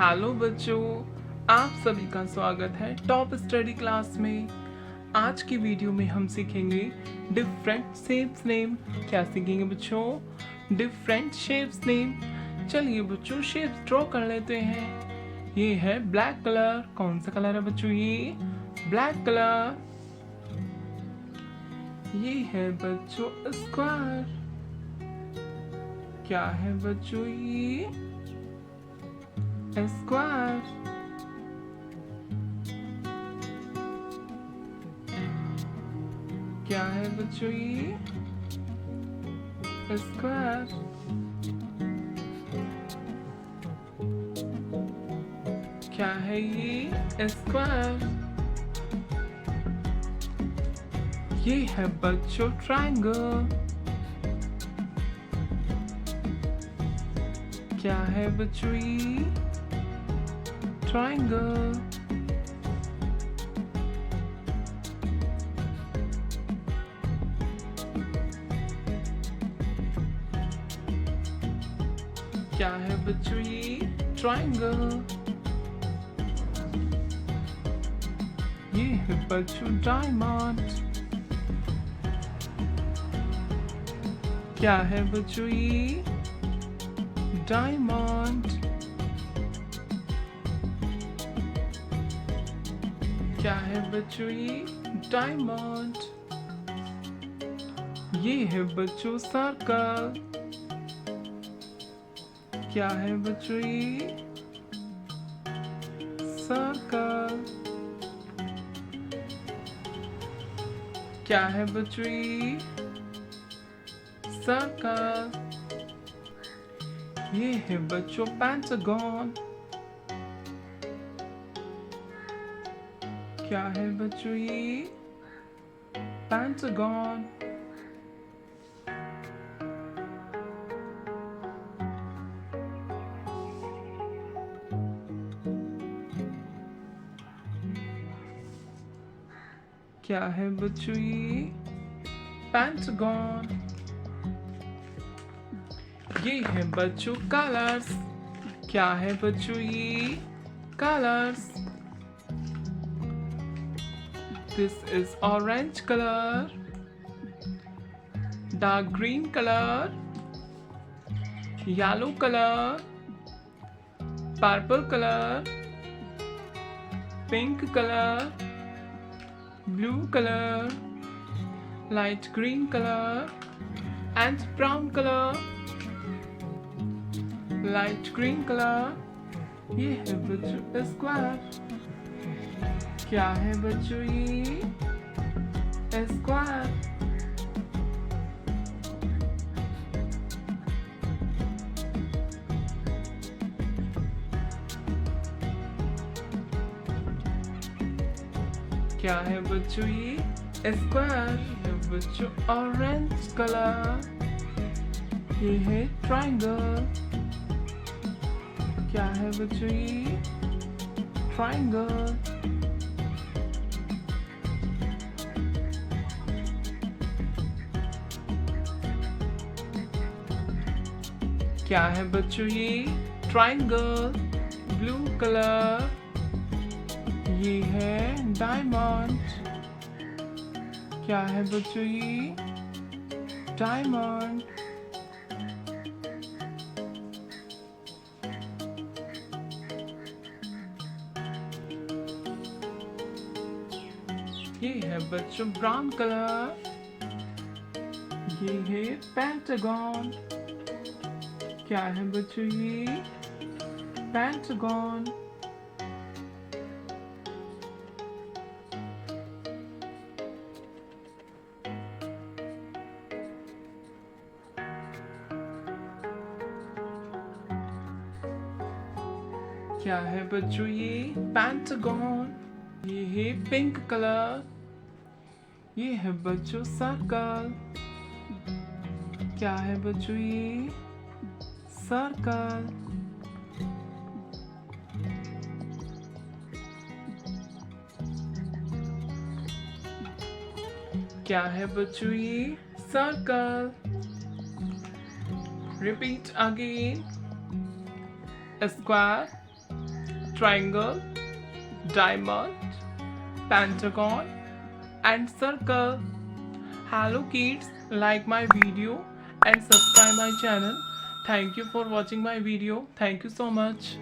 Hello बच्चों, आप सभी का स्वागत है टॉप स्टडी क्लास में। आज की वीडियो में हम सीखेंगे डिफरेंट शेप्स नेम। क्या सीखेंगे बच्चों? Different shapes name. चलिए बच्चों शेप्स ड्रॉ कर लेते हैं। ये है ब्लैक कलर। कौन सा कलर है बच्चों? ये ब्लैक कलर। ये है बच्चों स्क्वायर। क्या है बच्चों? ये स्क्वायर। क्या है बच्चों? ये स्क्वायर। क्या है? ये स्क्वायर। ये है बच्चों ट्रायंगल। क्या है बच्चों? ये ट्रायंगल। क्या है बच्चों? ये ट्रायंगल। ये है बच्चों डायमंड। क्या है बच्चों? ये डायमंड। क्या है बच्चों? ये डायमंड। ये है बच्चों सर्कल। क्या है बच्चों? ये सर्कल। क्या है बच्चों? ये सर्कल। ये है बच्चों पेंटागन। क्या है बच्चों? ये पेंटागन। क्या है बच्चों? ये पेंटागन। ये है बच्चों कलर्स। क्या है बच्चों? ये colours. This is orange color, dark green color, yellow color, purple color, pink color, blue color, light green color, and brown color. Light green color. ये है बच्चों स्क्वायर। क्या है बच्चों? ये स्क्वायर। क्या है बच्चों? ये स्क्वायर है बच्चों ऑरेंज कलर। ये है ट्रायंगल। क्या है बच्चों? ये ट्रायंगल। क्या है बच्चों? ये ट्रायंगल ब्लू कलर। ये है डायमंड। क्या है बच्चों? ये डायमंड। ये है बच्चों ब्राउन कलर। ये है पेंटागन। क्या है बच्चों? ये पेंटागन। क्या है बच्चों? ये पेंटागन। ये है पिंक कलर। ये है बच्चों सर्कल। क्या है बच्चों? ये सर्कल। क्या है बच्चों? ये circle. Repeat again. Square, triangle, diamond, pentagon, and circle. Hello kids, like my video and subscribe my channel. Thank you for watching my video. Thank you so much.